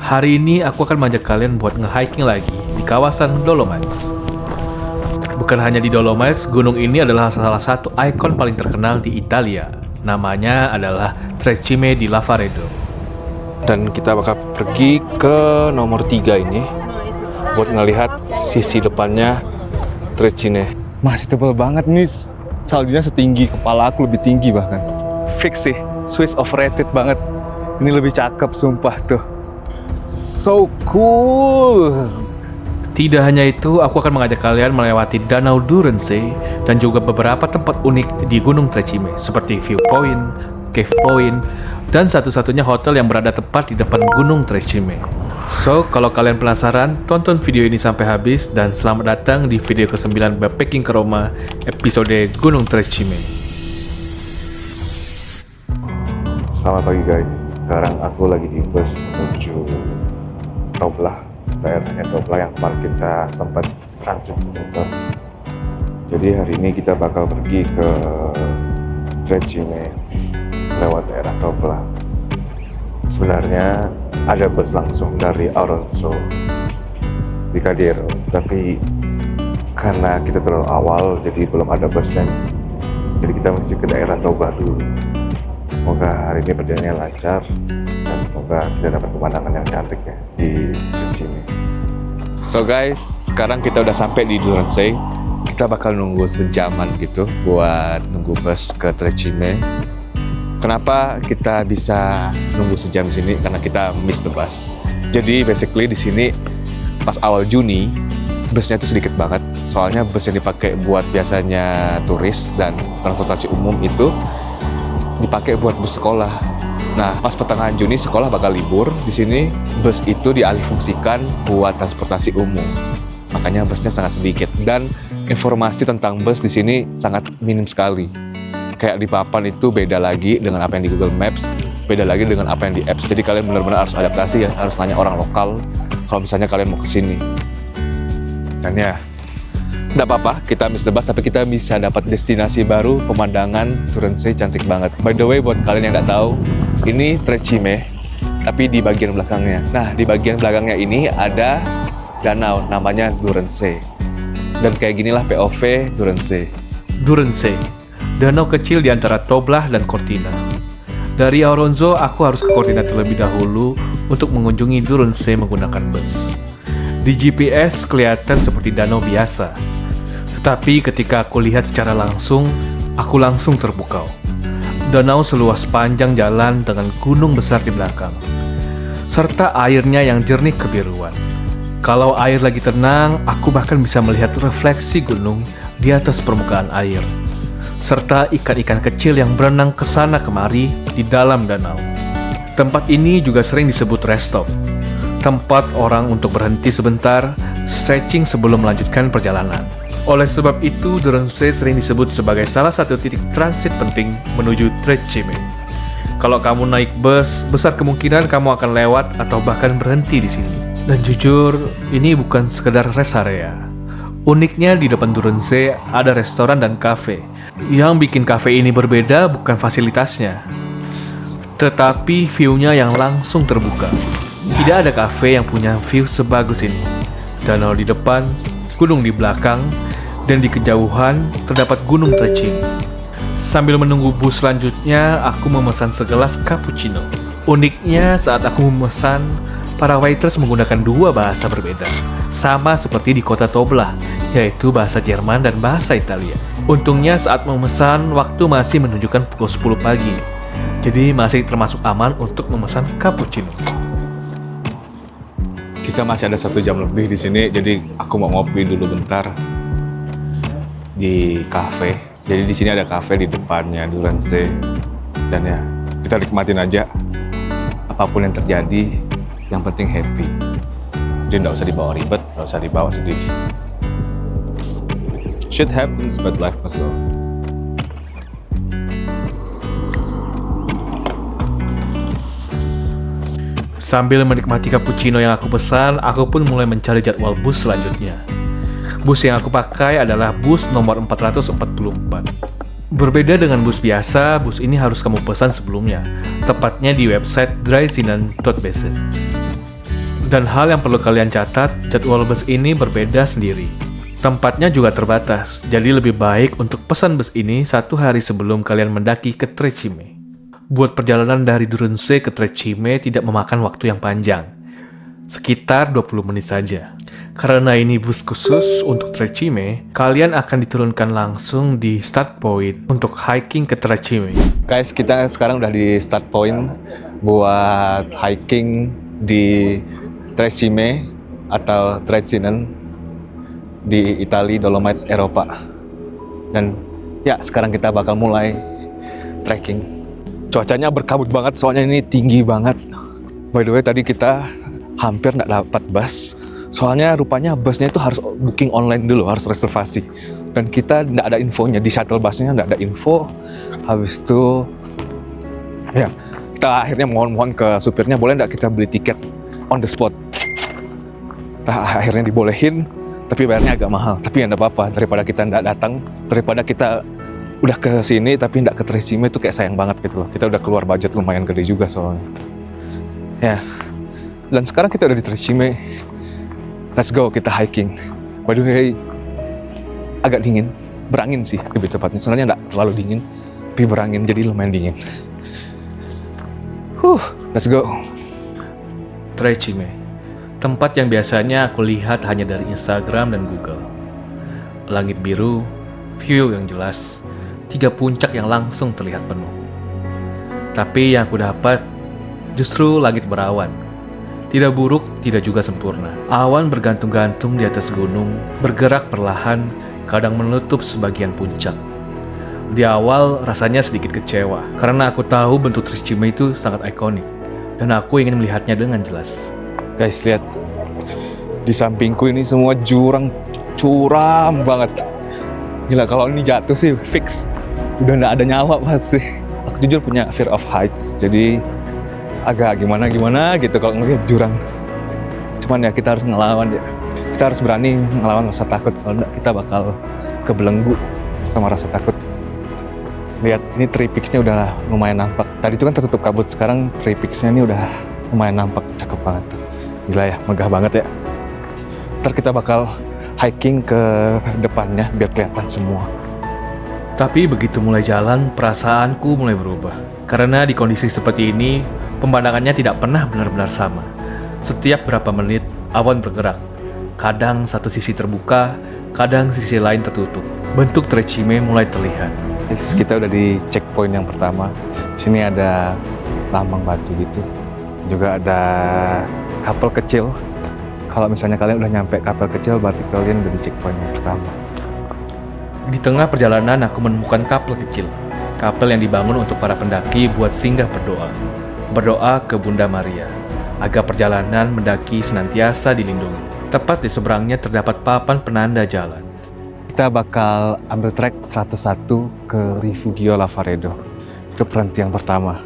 Hari ini aku akan mengajak kalian buat nge-hiking lagi di kawasan Dolomites. Bukan hanya di Dolomites, gunung ini adalah salah satu ikon paling terkenal di Italia. Namanya adalah Trecime di Lavaredo. Dan kita bakal pergi ke nomor 3 ini buat ngelihat sisi depannya Trecime. Masih tebal banget nih, saljunya setinggi kepala aku, lebih tinggi bahkan. Fix sih, Swiss overrated banget. Ini lebih cakep sumpah tuh. So cool. Tidak hanya itu, aku akan mengajak kalian melewati Danau Durensee dan juga beberapa tempat unik di Gunung Trecime seperti View Point, Cave Point, dan satu-satunya hotel yang berada tepat di depan Gunung Trecime. So, kalau kalian penasaran, tonton video ini sampai habis dan selamat datang di video ke-9 Backpacking ke Roma episode Gunung Trecime. Selamat pagi guys, sekarang aku lagi di bus menuju Toblach, daerahnya Toblach yang kemarin kita sempat transit sebentar. Jadi hari ini kita bakal pergi ke Trecime lewat daerah Toblach. Sebenarnya ada bus langsung dari Auronzo di Cadiero, tapi karena kita terlalu awal jadi belum ada busnya. Jadi kita mesti ke daerah Toblach dulu. Semoga hari ini perjalanannya lancar dan semoga kita dapat pemandangan yang cantik ya di sini. So guys, sekarang kita udah sampai di Durensee. Kita bakal nunggu sejaman gitu buat nunggu bus ke Trecime. Kenapa kita bisa nunggu sejam di sini? Karena kita miss the bus. Jadi basically di sini pas awal Juni busnya itu sedikit banget. Soalnya bus yang dipakai buat biasanya turis dan transportasi umum itu dipakai buat bus sekolah. Nah, pas pertengahan Juni sekolah bakal libur. Di sini bus itu dialihfungsikan buat transportasi umum. Makanya busnya sangat sedikit dan informasi tentang bus di sini sangat minim sekali. Kayak di papan itu beda lagi dengan apa yang di Google Maps, beda lagi dengan apa yang di apps. Jadi kalian benar-benar harus adaptasi ya, harus tanya orang lokal kalau misalnya kalian mau ke sini. Dan ya, nggak apa-apa, kita miss the bus, tapi kita bisa dapat destinasi baru, pemandangan Durensee cantik banget. By the way, buat kalian yang nggak tahu, ini Trecime, tapi di bagian belakangnya. Nah, di bagian belakangnya ini ada danau, namanya Durensee. Dan kayak ginilah POV Durensee. Durensee, danau kecil di antara Toblach dan Cortina. Dari Auronzo, aku harus ke Cortina terlebih dahulu untuk mengunjungi Durensee menggunakan bus. Di GPS kelihatan seperti danau biasa. Tapi ketika aku lihat secara langsung, aku langsung terpukau. Danau seluas panjang jalan dengan gunung besar di belakang, serta airnya yang jernih kebiruan. Kalau air lagi tenang, aku bahkan bisa melihat refleksi gunung di atas permukaan air, serta ikan-ikan kecil yang berenang ke sana kemari di dalam danau. Tempat ini juga sering disebut rest stop, tempat orang untuk berhenti sebentar, stretching sebelum melanjutkan perjalanan. Oleh sebab itu, Durensee sering disebut sebagai salah satu titik transit penting menuju Trecime. Kalau kamu naik bus, besar kemungkinan kamu akan lewat atau bahkan berhenti di sini. Dan jujur, ini bukan sekedar rest area. Uniknya di depan Durensee ada restoran dan kafe. Yang bikin kafe ini berbeda bukan fasilitasnya, tetapi view-nya yang langsung terbuka. Tidak ada kafe yang punya view sebagus ini. Danau di depan, gunung di belakang, dan di kejauhan terdapat Gunung Trecime. Sambil menunggu bus selanjutnya, aku memesan segelas cappuccino. Uniknya saat aku memesan, para waiters menggunakan dua bahasa berbeda, sama seperti di kota Toblach, yaitu bahasa Jerman dan bahasa Italia. Untungnya saat memesan, waktu masih menunjukkan pukul 10 pagi, jadi masih termasuk aman untuk memesan cappuccino. Kita masih ada 1 jam lebih di sini, jadi aku mau ngopi dulu bentar di kafe. Jadi di sini ada kafe di depannya Durensee. Dan ya, kita nikmatin aja apapun yang terjadi, yang penting happy. Jadi nggak usah dibawa ribet, nggak usah dibawa sedih. Shit happens, but life must go. Sambil menikmati cappuccino yang aku pesan, aku pun mulai mencari jadwal bus selanjutnya. Bus yang aku pakai adalah bus nomor 444. Berbeda dengan bus biasa, bus ini harus kamu pesan sebelumnya, tepatnya di website Dreisienen.bz. Dan hal yang perlu kalian catat, jadwal bus ini berbeda sendiri. Tempatnya juga terbatas, jadi lebih baik untuk pesan bus ini 1 hari sebelum kalian mendaki ke Trecime. Buat perjalanan dari Durensee ke Trecime tidak memakan waktu yang panjang, sekitar 20 menit saja. Karena ini bus khusus untuk Trecime, kalian akan diturunkan langsung di start point untuk hiking ke Trecime. Guys, kita sekarang udah di start point buat hiking di Trecime atau Trecinen di Italia, Dolomite, Eropa. Dan ya, sekarang kita bakal mulai trekking. Cuacanya berkabut banget, soalnya ini tinggi banget. By the way, tadi kita hampir nggak dapat bus. Soalnya rupanya busnya itu harus booking online dulu, harus reservasi. Dan kita nggak ada infonya, di shuttle busnya nggak ada info. Habis itu, ya, kita akhirnya mohon ke supirnya, boleh nggak kita beli tiket on the spot. Nah, akhirnya dibolehin, tapi bayarnya agak mahal. Tapi ya nggak apa-apa, daripada kita nggak datang, daripada kita udah ke sini tapi nggak ke Trecime itu kayak sayang banget gitu loh. Kita udah keluar budget lumayan gede juga soalnya. Ya, dan sekarang kita udah di Trecime. Let's go, kita hiking. By the way, agak dingin, berangin sih lebih tepatnya. Sebenarnya nggak terlalu dingin, tapi berangin jadi lumayan dingin. Let's go. Trecime, tempat yang biasanya aku lihat hanya dari Instagram dan Google. Langit biru, view yang jelas, 3 puncak yang langsung terlihat penuh. Tapi yang aku dapat justru langit berawan. Tidak buruk, tidak juga sempurna. Awan bergantung-gantung di atas gunung, bergerak perlahan, kadang menutup sebagian puncak. Di awal rasanya sedikit kecewa, karena aku tahu bentuk Trecime itu sangat ikonik, dan aku ingin melihatnya dengan jelas. Guys, lihat. Di sampingku ini semua jurang curam banget. Gila, kalau ini jatuh sih fix. Udah nggak ada nyawa pasti. Aku jujur punya fear of heights, jadi agak gimana gitu kalau ngeliat jurang. Cuman ya kita harus ngelawan ya. Kita harus berani ngelawan rasa takut. Kalau enggak kita bakal kebelenggu sama rasa takut. Lihat, ini tree peaks-nya udah lumayan nampak. Tadi itu kan tertutup kabut, sekarang tree peaks-nya ini udah lumayan nampak. Cakep banget. Gila ya, megah banget ya. Ntar kita bakal hiking ke depannya biar kelihatan semua. Tapi begitu mulai jalan, perasaanku mulai berubah. Karena di kondisi seperti ini, pemandangannya tidak pernah benar-benar sama. Setiap berapa menit, awan bergerak. Kadang satu sisi terbuka, kadang sisi lain tertutup. Bentuk Trecime mulai terlihat. Kita udah di checkpoint yang pertama. Di sini ada lambang batu gitu. Juga ada kapal kecil. Kalau misalnya kalian udah nyampe kapal kecil, berarti kalian udah di checkpoint yang pertama. Di tengah perjalanan aku menemukan kapel kecil. Kapel yang dibangun untuk para pendaki buat singgah berdoa. Berdoa ke Bunda Maria, agar perjalanan mendaki senantiasa dilindungi. Tepat di seberangnya terdapat papan penanda jalan. Kita bakal ambil trek 101 ke Rifugio Lavaredo. Itu perhentian pertama.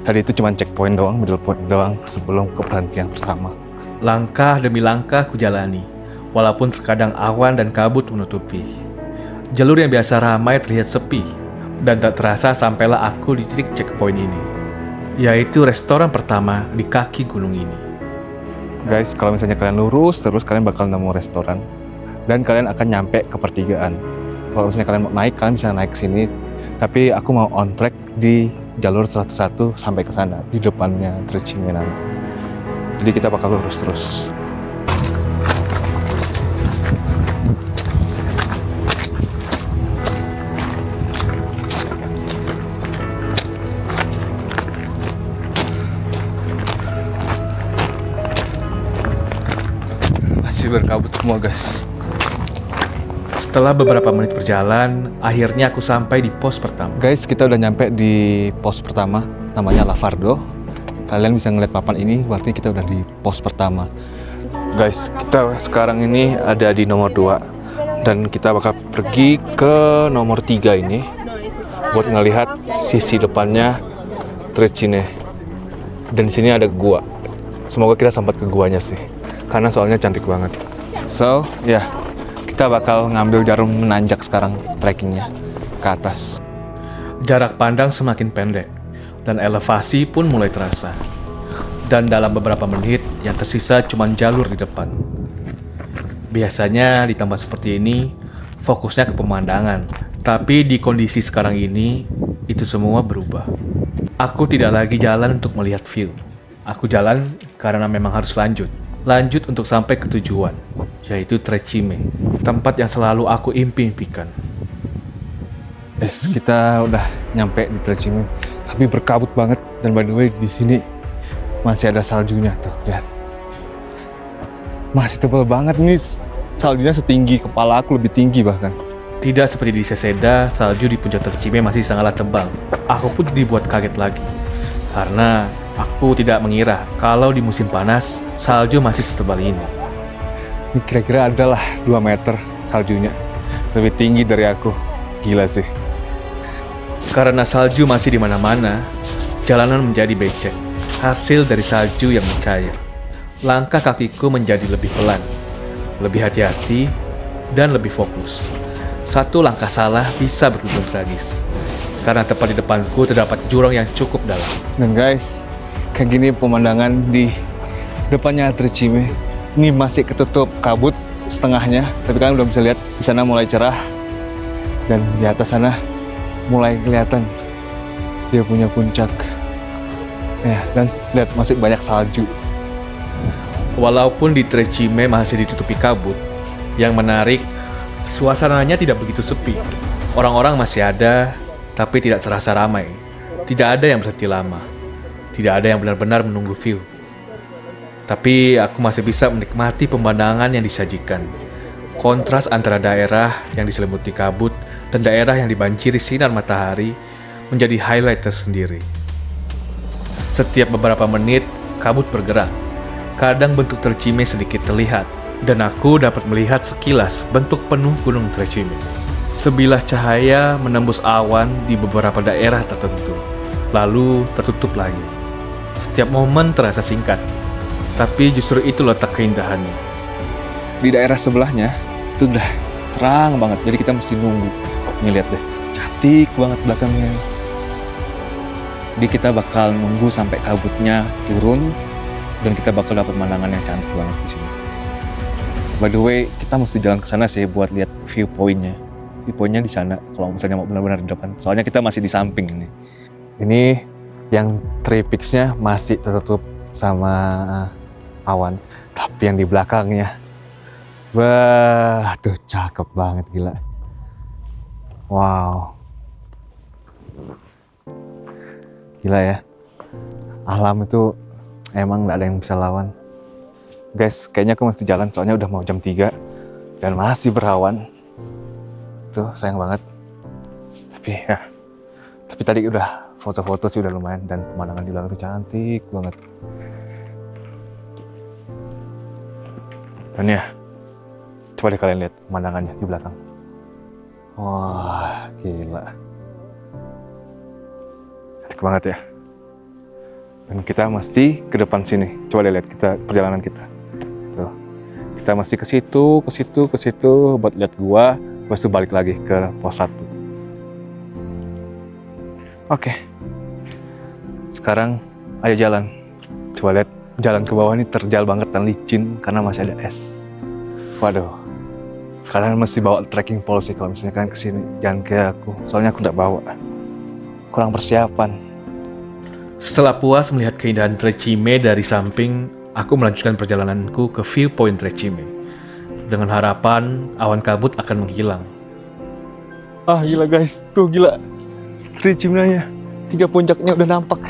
Tadi itu cuma checkpoint doang, middle point doang sebelum ke perhentian pertama. Langkah demi langkah kujalani, walaupun terkadang awan dan kabut menutupi. Jalur yang biasa ramai terlihat sepi, dan tak terasa sampailah aku di titik checkpoint ini, yaitu restoran pertama di kaki gunung ini. Guys, kalau misalnya kalian lurus terus, kalian bakal nemu restoran, dan kalian akan nyampe ke pertigaan. Kalau misalnya kalian mau naik, kalian bisa naik ke sini, tapi aku mau on track di jalur 101 sampai ke sana, di depannya Trecime nanti. Jadi kita bakal lurus terus. Berkabut semua guys. Setelah beberapa menit berjalan, akhirnya aku sampai di pos pertama. Guys, kita udah nyampe di pos pertama, namanya Lavardo. Kalian bisa ngeliat papan ini, berarti kita udah di pos pertama. Guys, kita sekarang ini ada di nomor 2 dan kita bakal pergi ke nomor 3 ini buat ngelihat sisi depannya Trecime. Dan di sini ada gua. Semoga kita sempat ke guanya sih, karena soalnya cantik banget. So, ya, kita bakal ngambil jarum menanjak sekarang trekkingnya ke atas. Jarak pandang semakin pendek, dan elevasi pun mulai terasa. Dan dalam beberapa menit, yang tersisa cuma jalur di depan. Biasanya di tempat seperti ini, fokusnya ke pemandangan. Tapi di kondisi sekarang ini, itu semua berubah. Aku tidak lagi jalan untuk melihat view. Aku jalan karena memang harus lanjut. Lanjut untuk sampai ke tujuan, yaitu Trecime, tempat yang selalu aku impikan. Yes, kita udah nyampe di Trecime, tapi berkabut banget. Dan by the way, di sini masih ada saljunya tuh, lihat. Masih tebal banget nih, saljunya setinggi kepala aku, lebih tinggi bahkan. Tidak seperti di Seseda, salju di puncak Trecime masih sangatlah tebal. Aku pun dibuat kaget lagi, karena aku tidak mengira kalau di musim panas, salju masih setebal ini. Ini kira-kira adalah 2 meter saljunya, lebih tinggi dari aku. Gila sih. Karena salju masih di mana-mana, jalanan menjadi becek, hasil dari salju yang mencair. Langkah kakiku menjadi lebih pelan, lebih hati-hati, dan lebih fokus. Satu langkah salah bisa berujung tragis, karena tepat di depanku terdapat jurang yang cukup dalam. Dan guys, kayak gini pemandangan di depannya Trecime. Ini masih ketutup kabut setengahnya, tapi kalian udah bisa lihat di sana mulai cerah, dan di atas sana mulai kelihatan dia punya puncak. Ya, dan lihat masih banyak salju. Walaupun di Trecime masih ditutupi kabut, yang menarik, suasananya tidak begitu sepi. Orang-orang masih ada, tapi tidak terasa ramai. Tidak ada yang berhenti lama. Tidak ada yang benar-benar menunggu view. Tapi aku masih bisa menikmati pemandangan yang disajikan. Kontras antara daerah yang diselimuti kabut dan daerah yang dibanjiri sinar matahari menjadi highlight tersendiri. Setiap beberapa menit, kabut bergerak. Kadang bentuk Trecime sedikit terlihat, dan aku dapat melihat sekilas bentuk penuh gunung Trecime. Sebilah cahaya menembus awan di beberapa daerah tertentu, lalu tertutup lagi. Setiap momen terasa singkat, tapi justru itu letak keindahannya. Di daerah sebelahnya itu udah terang banget, jadi kita mesti nunggu. Nih lihat deh, cantik banget belakangnya. Jadi kita bakal nunggu sampai kabutnya turun, dan kita bakal dapat pemandangan yang cantik banget di sini. By the way, kita mesti jalan ke sana sih buat lihat viewpoint-nya. Viewpoint-nya di sana, kalau misalnya mau benar-benar di depan. Soalnya kita masih di samping ini. Ini yang Three Peaks-nya masih tertutup sama awan, tapi yang di belakangnya, wah, tuh cakep banget, gila. Wow, gila ya. Alam itu emang gak ada yang bisa lawan. Guys, kayaknya aku mesti jalan soalnya udah mau jam 3 dan masih berawan. Tuh, sayang banget. Tapi tadi udah foto-foto sih udah lumayan, dan pemandangan di belakang itu cantik banget. Dan ya, coba deh kalian lihat pemandangannya di belakang. Wah, gila. Cantik banget ya. Dan kita mesti ke depan sini. Coba deh lihat kita perjalanan kita. Tuh. Kita mesti ke situ buat lihat gua, terus itu balik lagi ke pos 1. Oke. Sekarang ayo jalan. Coba lihat jalan ke bawah ini terjal banget dan licin karena masih ada es. Waduh. Kalian mesti bawa trekking pole sih kalau misalnya kalian kesini. Jangan kayak aku, soalnya aku nggak bawa. Kurang persiapan. Setelah puas melihat keindahan Trecime dari samping, aku melanjutkan perjalananku ke viewpoint Trecime. Dengan harapan awan kabut akan menghilang. Ah, gila guys, tuh gila. Trecime-nya, 3 puncaknya udah nampak.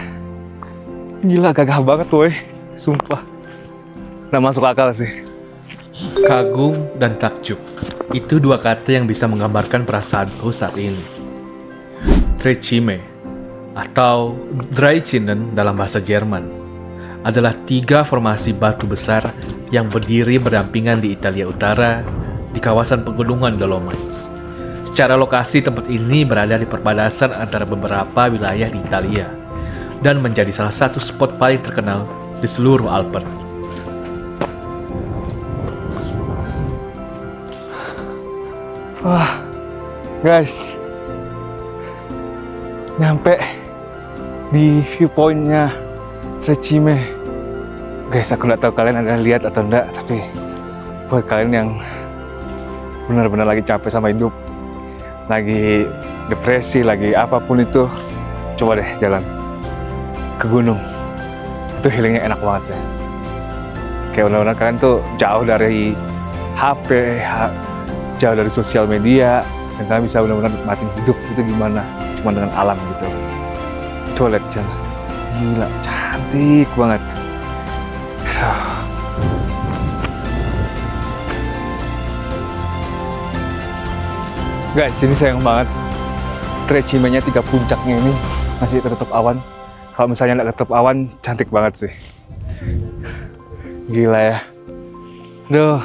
Gila, gagah banget woy, sumpah. Nggak masuk akal sih. Kagum dan takjub, itu 2 kata yang bisa menggambarkan perasaanku saat ini. Trecime, atau Dreizinnen dalam bahasa Jerman, adalah 3 formasi batu besar yang berdiri berdampingan di Italia Utara di kawasan pegunungan Dolomites. Secara lokasi, tempat ini berada di perbatasan antara beberapa wilayah di Italia dan menjadi salah satu spot paling terkenal di seluruh Alpen. Wah, guys, nyampe di viewpointnya Trecime. Guys, aku nggak tahu kalian ada lihat atau enggak, tapi buat kalian yang benar-benar lagi capek sama hidup, lagi depresi, lagi apapun itu, coba deh jalan ke gunung. Itu healingnya enak banget sih. Kayak benar-benar kalian tuh jauh dari HP, jauh dari sosial media, dan kalian bisa benar-benar nikmatin hidup itu gimana, cuma dengan alam gitu. Coba lihat sana, gila, cantik banget. Guys, ini sayang banget. Trecime-nya 3 puncaknya ini masih ketutup awan. Kalau misalnya nggak ketutup awan, cantik banget sih. Gila ya. Duh.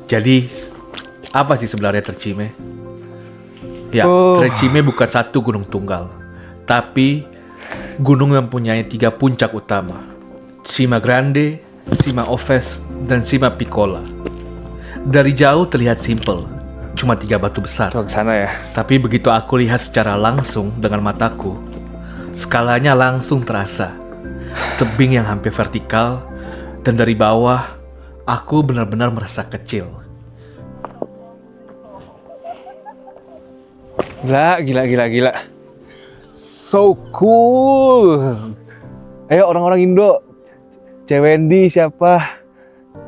Jadi, apa sih sebenarnya Trecime? Ya, Oh. Trecime bukan satu gunung tunggal, tapi gunung yang mempunyai 3 puncak utama. Cima Grande, Cima Oves, dan Cima Piccola. Dari jauh terlihat simpel, cuma 3 batu besar. Coba ke sana ya. Tapi begitu aku lihat secara langsung dengan mataku, skalanya langsung terasa. Tebing yang hampir vertikal, dan dari bawah, aku benar-benar merasa kecil. Gila. So cool. Ayo orang-orang Indo, Cewendi siapa?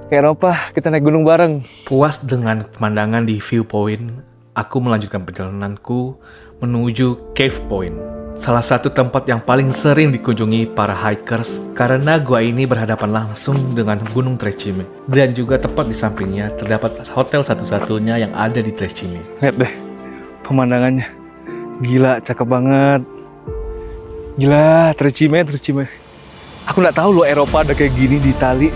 Ke Eropa, kita naik gunung bareng. Puas dengan pemandangan di viewpoint, aku melanjutkan perjalananku menuju Cave Point. Salah satu tempat yang paling sering dikunjungi para hikers karena gua ini berhadapan langsung dengan Gunung Trecime. Dan juga tepat di sampingnya terdapat hotel satu-satunya yang ada di Trecime. Lihat deh, pemandangannya. Gila, cakep banget. Gila, Trecime. Aku nggak tahu loh Eropa ada kayak gini di Itali.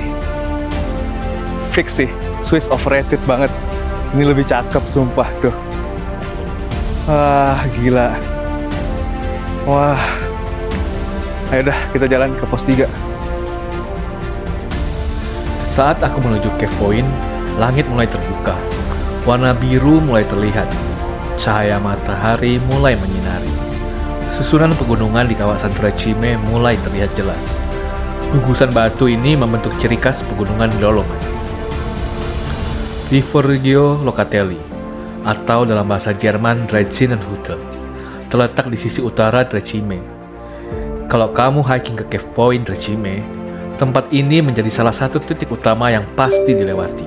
Fix sih, Swiss overrated banget. Ini lebih cakep, sumpah tuh. Wah, gila. Wah. Ayo dah, kita jalan ke pos 3. Saat aku menuju Cave Point, langit mulai terbuka. Warna biru mulai terlihat. Cahaya matahari mulai menyinari. Susunan pegunungan di kawasan Trecime mulai terlihat jelas. Gugusan batu ini membentuk ciri khas pegunungan Dolomites. Riforgio Locatelli, atau dalam bahasa Jerman Dreizinnenhütte, terletak di sisi utara Trecime. Kalau kamu hiking ke Cave Point Trecime, tempat ini menjadi salah satu titik utama yang pasti dilewati.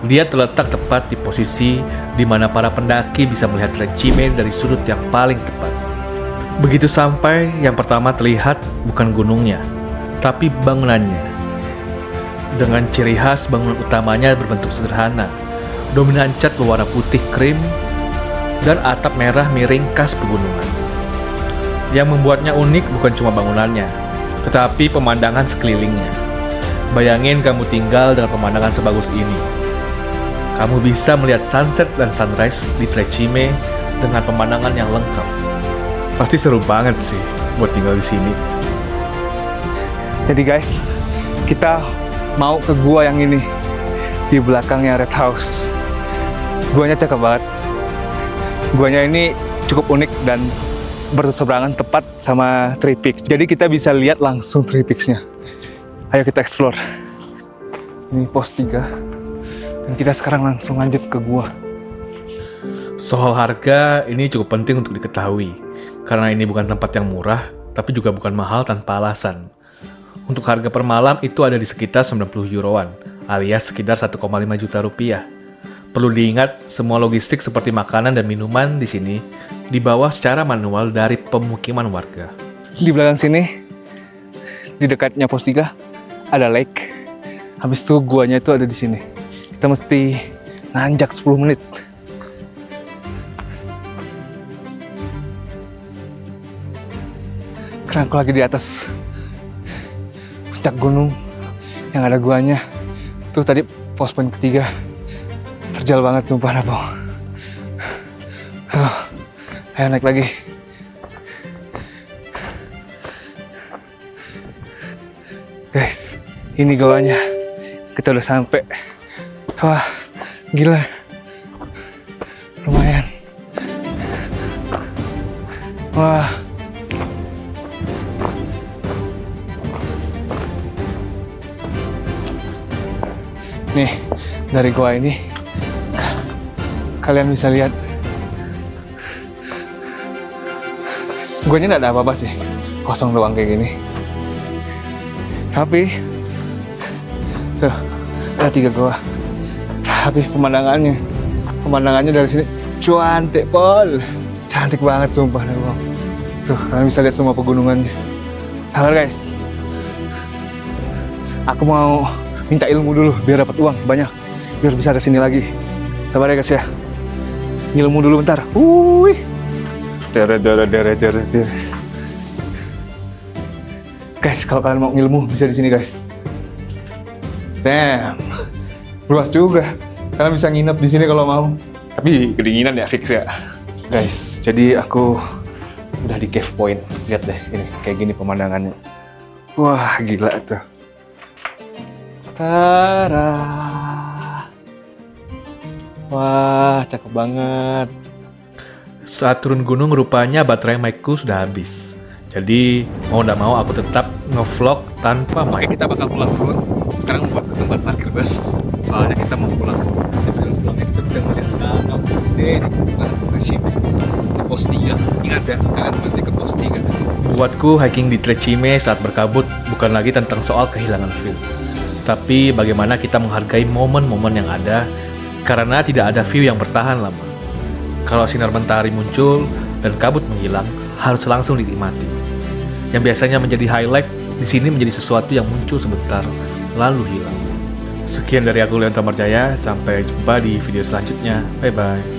Dia terletak tepat di posisi di mana para pendaki bisa melihat Trecime dari sudut yang paling tepat. Begitu sampai, yang pertama terlihat bukan gunungnya, tapi bangunannya. Dengan ciri khas bangunan utamanya berbentuk sederhana, dominan cat berwarna putih krim, dan atap merah miring khas pegunungan. Yang membuatnya unik bukan cuma bangunannya, tetapi pemandangan sekelilingnya. Bayangin kamu tinggal dengan pemandangan sebagus ini. Kamu bisa melihat sunset dan sunrise di Trecime dengan pemandangan yang lengkap. Pasti seru banget sih buat tinggal di sini. Jadi guys, kita mau ke gua yang ini di belakangnya Red House. Guanya cakep banget. Guanya ini cukup unik dan berseberangan tepat sama Three Peaks. Jadi kita bisa lihat langsung Three Peaks-nya. Ayo kita explore. Ini pos 3. Dan kita sekarang langsung lanjut ke gua. Soal harga, ini cukup penting untuk diketahui. Karena ini bukan tempat yang murah, tapi juga bukan mahal tanpa alasan. Untuk harga per malam itu ada di sekitar 90 euroan, alias sekitar 1,5 juta rupiah. Perlu diingat, semua logistik seperti makanan dan minuman di sini dibawa secara manual dari pemukiman warga. Di belakang sini, di dekatnya pos 3, ada lake. Habis itu guanya itu ada di sini. Kita mesti nanjak 10 menit. Sekarang aku lagi di atas puncak gunung yang ada guanya. Tuh tadi pos poin ketiga. Terjal banget sumpah Nabo. Ayo naik lagi. Guys, ini goanya. Kita udah sampai. Wah, gila. Lumayan. Wah. Nih, dari gua ini kalian bisa lihat guanya nggak ada apa-apa sih, kosong doang kayak gini. Tapi tuh ada 3 gua. Tapi pemandangannya dari sini cantik pol, cantik banget sumpah nih bang. Tuh kalian bisa lihat semua pegunungannya. Sabar guys, aku mau minta ilmu dulu biar dapat uang banyak, biar bisa kesini lagi. Sabar ya guys ya, ilmu dulu bentar. Guys, kalau kalian mau ilmu bisa di sini guys. Damn, luas juga. Kalian bisa nginep di sini kalau mau. Tapi kedinginan ya fix ya. Guys, jadi aku udah di cave point. Lihat deh, ini kayak gini pemandangannya. Wah, gila tuh. Tara. Wah, cakep banget. Saat turun gunung rupanya baterai mic-ku sudah habis. Jadi mau nggak mau aku tetap ngevlog tanpa mic. Oke, kita bakal pulang dulu. Sekarang buat ke tempat parkir bus. Soalnya kita mau pulang. Sebelum pulangnya kita bisa melihat danau gede di Trechime. Di pos 3. Ingat ya, kalian pasti ke pos 3. Buatku hiking di Trechime saat berkabut bukan lagi tentang soal kehilangan view, tapi bagaimana kita menghargai momen-momen yang ada karena tidak ada view yang bertahan lama. Kalau sinar mentari muncul dan kabut menghilang, harus langsung dinikmati. Yang biasanya menjadi highlight, di sini menjadi sesuatu yang muncul sebentar, lalu hilang. Sekian dari aku, Leon Tamarjaya. Sampai jumpa di video selanjutnya. Bye-bye.